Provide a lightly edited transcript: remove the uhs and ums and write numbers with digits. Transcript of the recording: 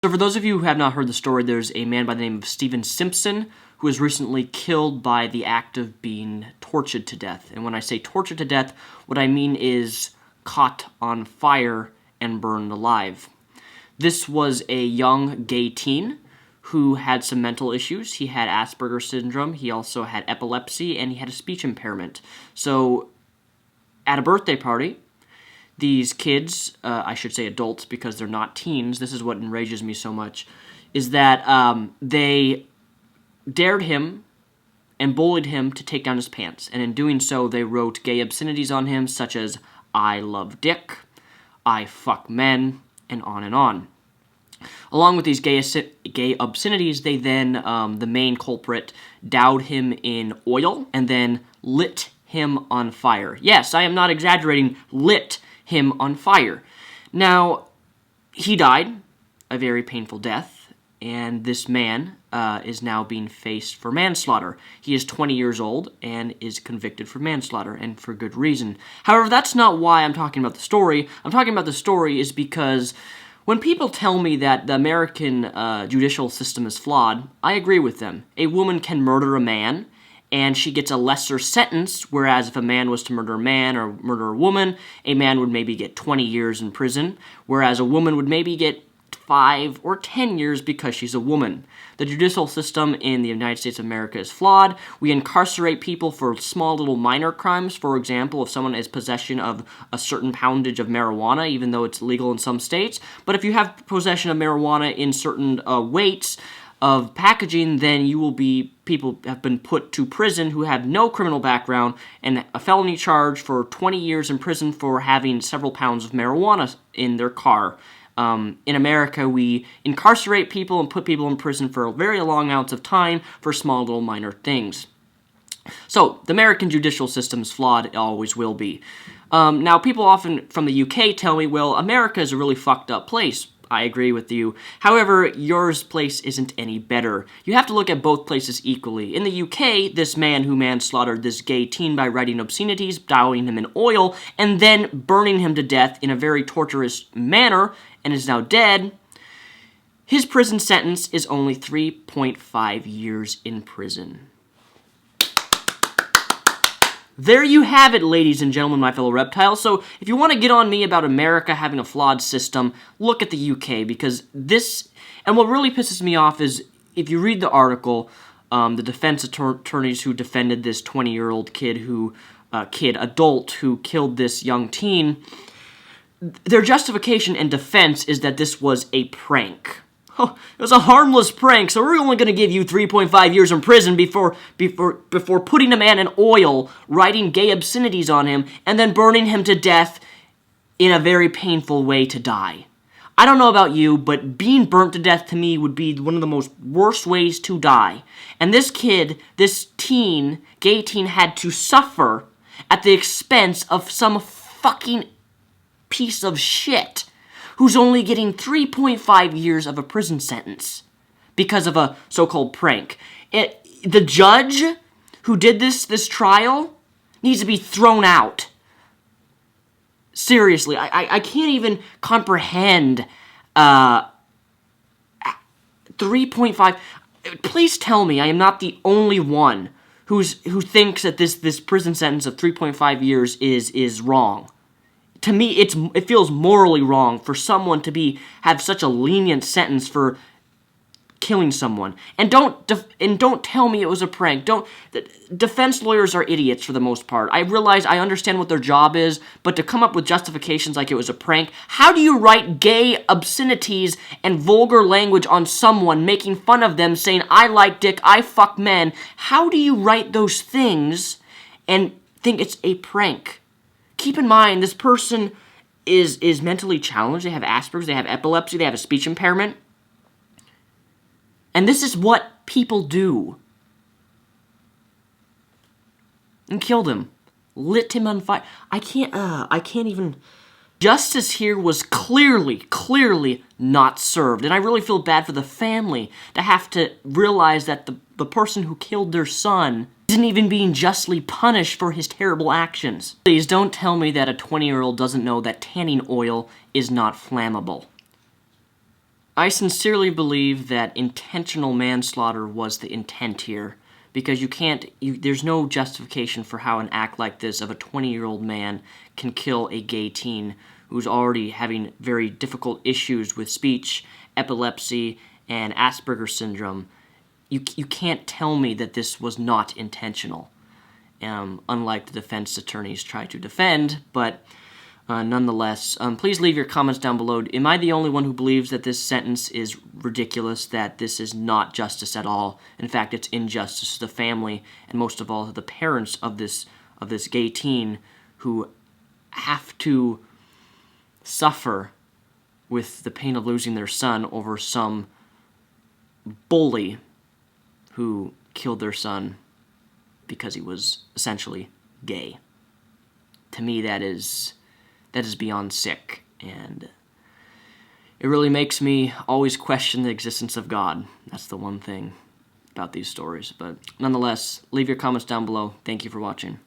So for those of you who have not heard the story, there's a man by the name of Steven Simpson who was recently killed by the act of being tortured to death. And when I say tortured to death, what I mean is caught on fire and burned alive. This was a young gay teen who had some mental issues. He had Asperger's syndrome, he also had epilepsy, and he had a speech impairment. So at a birthday party, these kids, I should say adults because they're not teens, this is what enrages me so much, is that they dared him and bullied him to take down his pants. And in doing so, they wrote gay obscenities on him, such as, "I love dick," "I fuck men," and on and on. Along with these gay obscenities, they then, the main culprit, doused him in oil and then lit him on fire. Yes, I am not exaggerating, lit him on fire. Now, he died a very painful death, and this man is now being faced for manslaughter. He is 20 years old and is convicted for manslaughter, and for good reason. However, that's not why I'm talking about the story. I'm talking about the story is because when people tell me that the American judicial system is flawed, I agree with them. A woman can murder a man, and she gets a lesser sentence, whereas if a man was to murder a man or murder a woman, a man would maybe get 20 years in prison, whereas a woman would maybe get 5 or 10 years because she's a woman. The judicial system in the United States of America is flawed. We incarcerate people for small little minor crimes. For example, if someone has possession of a certain poundage of marijuana, even though it's legal in some states. But if you have possession of marijuana in certain weights of packaging, then people have been put to prison who have no criminal background and a felony charge for 20 years in prison for having several pounds of marijuana in their car. In America, we incarcerate people and put people in prison for very long amounts of time for small little minor things. So, the American judicial system is flawed, it always will be. Now, people often from the UK tell me, well, America is a really fucked up place. I agree with you. However, yours place isn't any better. You have to look at both places equally. In the UK, this man who manslaughtered this gay teen by writing obscenities, dousing him in oil, and then burning him to death in a very torturous manner, and is now dead, his prison sentence is only 3.5 years in prison. There you have it, ladies and gentlemen, my fellow reptiles. So if you want to get on me about America having a flawed system, look at the UK, because this, and what really pisses me off is, if you read the article, the defense attorneys who defended this 20-year-old adult who killed this young teen, their justification and defense is that this was a prank. Oh, it was a harmless prank, so we're only going to give you 3.5 years in prison before putting a man in oil, writing gay obscenities on him, and then burning him to death in a very painful way to die. I don't know about you, but being burnt to death to me would be one of the most worst ways to die. And this kid, this teen, gay teen, had to suffer at the expense of some fucking piece of shit who's only getting 3.5 years of a prison sentence because of a so-called prank. The judge who did this trial needs to be thrown out. Seriously, I can't even comprehend 3.5. Please tell me I am not the only one who thinks that this prison sentence of 3.5 years is wrong. To me, it feels morally wrong for someone to have such a lenient sentence for killing someone. And don't tell me it was a prank. Defense lawyers are idiots for the most part. I understand what their job is, but to come up with justifications like it was a prank, how do you write gay obscenities and vulgar language on someone, making fun of them, saying, "I like dick, I fuck men"? How do you write those things and think it's a prank? Keep in mind, this person is mentally challenged. They have Asperger's, they have epilepsy, they have a speech impairment. And this is what people do. And killed him. Lit him on fire. I can't even. Justice here was clearly not served. And I really feel bad for the family to have to realize that the person who killed their son isn't even being justly punished for his terrible actions. Please don't tell me that a 20-year-old doesn't know that tanning oil is not flammable. I sincerely believe that intentional manslaughter was the intent here, because there's no justification for how an act like this of a 20-year-old man can kill a gay teen who's already having very difficult issues with speech, epilepsy, and Asperger's syndrome. You can't tell me that this was not intentional, unlike the defense attorneys try to defend, but nonetheless, please leave your comments down below. Am I the only one who believes that this sentence is ridiculous, that this is not justice at all? In fact, it's injustice to the family, and most of all to the parents of this gay teen who have to suffer with the pain of losing their son over some bully who killed their son because he was essentially gay. To me, that is beyond sick, and it really makes me always question the existence of God. That's the one thing about these stories. But nonetheless, leave your comments down below. Thank you for watching.